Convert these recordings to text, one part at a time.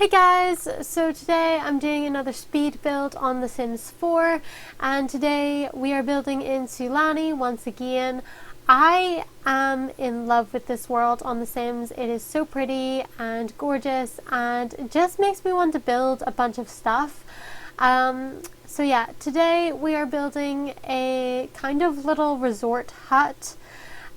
Hey guys, so today I'm doing another speed build on The Sims 4 and today we are building in Sulani once again. I am in love with this world on The Sims. It is so pretty and gorgeous and it just makes me want to build a bunch of stuff. So yeah, today we are building a kind of little resort hut.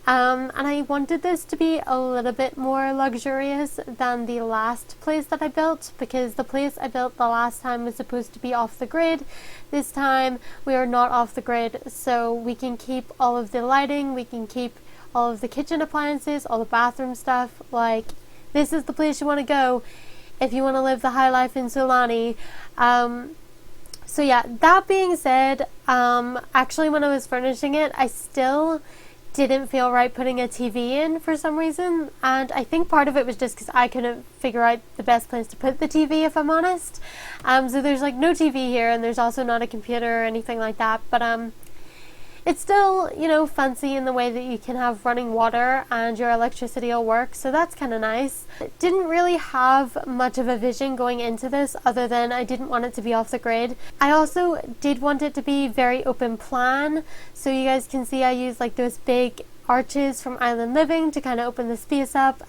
And I wanted this to be a little bit more luxurious than the last place that I built, because the place I built the last time was supposed to be off the grid. This time we are not off the grid, so we can keep all of the lighting, we can keep all of the kitchen appliances, all the bathroom stuff. Like, this is the place you want to go if you want to live the high life in Sulani. So yeah, that being said, actually when I was furnishing it, I still didn't feel right putting a TV in for some reason, and I think part of it was just because I couldn't figure out the best place to put the TV, if I'm honest. So there's like no TV here, and there's also not a computer or anything like that, but it's still, you know, fancy in the way that you can have running water and your electricity will work, so that's kind of nice. Didn't really have much of a vision going into this other than I didn't want it to be off the grid. I also did want it to be very open plan, so you guys can see I used like those big arches from Island Living to kind of open the space up,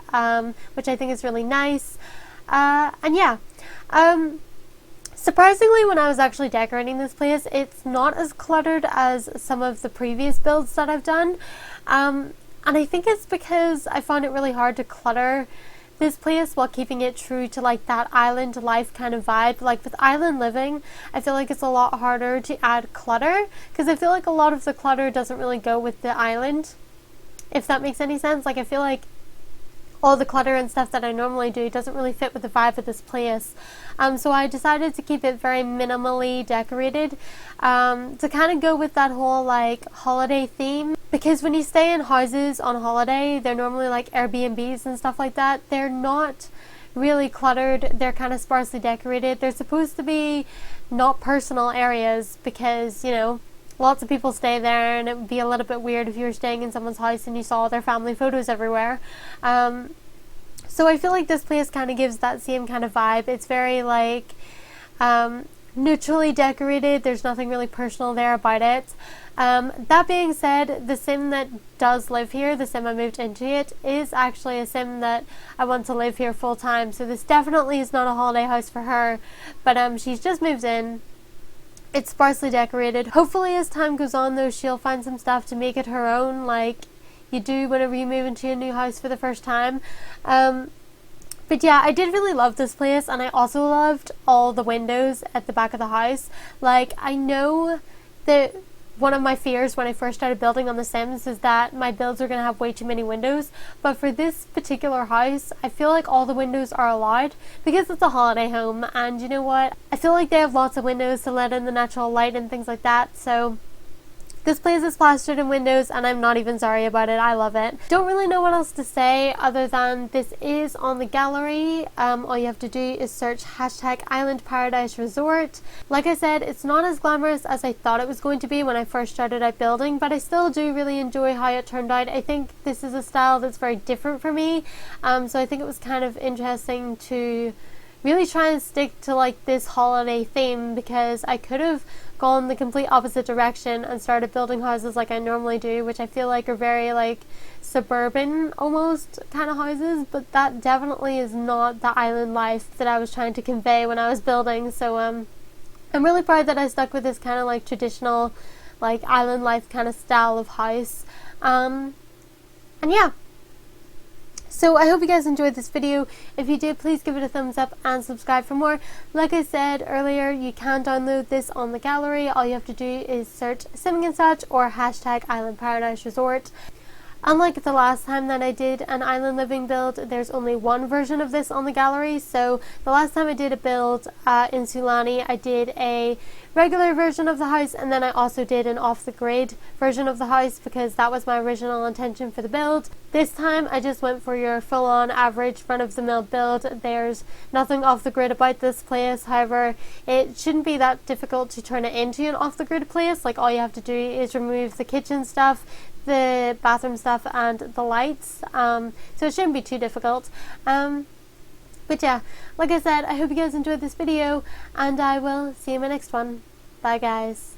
which I think is really nice. And yeah, surprisingly, when I was actually decorating this place, it's not as cluttered as some of the previous builds that I've done. And I think it's because I found it really hard to clutter this place while keeping it true to like that island life kind of vibe. Like with Island Living, I feel like it's a lot harder to add clutter because I feel like a lot of the clutter doesn't really go with the island, if that makes any sense. Like, I feel like all the clutter and stuff that I normally do doesn't really fit with the vibe of this place. So I decided to keep it very minimally decorated, to kind of go with that whole like holiday theme. Because when you stay in houses on holiday, they're normally like Airbnbs and stuff like that. They're not really cluttered. They're kind of sparsely decorated. They're supposed to be not personal areas because, you know, lots of people stay there, and it would be a little bit weird if you were staying in someone's house and you saw their family photos everywhere. So I feel like this place kind of gives that same kind of vibe. It's very like neutrally decorated. There's nothing really personal there about it. That being said, the sim that does live here, the sim I moved into it, is actually a sim that I want to live here full time. So this definitely is not a holiday house for her, but she's just moved in. It's sparsely decorated. Hopefully as time goes on though, she'll find some stuff to make it her own, like you do whenever you move into a new house for the first time. But yeah, I did really love this place, and I also loved all the windows at the back of the house. Like, I know that one of my fears when I first started building on The Sims is that my builds are going to have way too many windows, but for this particular house, I feel like all the windows are allowed because it's a holiday home, and you know what? I feel like they have lots of windows to let in the natural light and things like that, so this place is plastered in windows and I'm not even sorry about it. I love it. Don't really know what else to say other than this is on the gallery. All you have to do is search hashtag Island Paradise Resort. Like I said, it's not as glamorous as I thought it was going to be when I first started out building, but I still do really enjoy how it turned out. I think this is a style that's very different for me. So I think it was kind of interesting to really try and stick to like this holiday theme, because I could have gone the complete opposite direction and started building houses like I normally do, which I feel like are very like suburban almost kind of houses, but that definitely is not the island life that I was trying to convey when I was building. So I'm really proud that I stuck with this kind of like traditional like island life kind of style of house. And yeah, so I hope you guys enjoyed this video. If you did, please give it a thumbs up and subscribe for more. Like I said earlier, you can download this on the gallery. All you have to do is search SimmingAndSuch or hashtag Island Paradise Resort. Unlike the last time that I did an Island Living build, there's only one version of this on the gallery. So the last time I did a build in Sulani, I did a regular version of the house, and then I also did an off-the-grid version of the house because that was my original intention for the build. This time I just went for your full-on average run-of-the-mill build. There's nothing off-the-grid about this place. However, it shouldn't be that difficult to turn it into an off-the-grid place. Like, all you have to do is remove the kitchen stuff, the bathroom stuff, and the lights, so it shouldn't be too difficult. But yeah, like I said, I hope you guys enjoyed this video, and I will see you in my next one. Bye guys.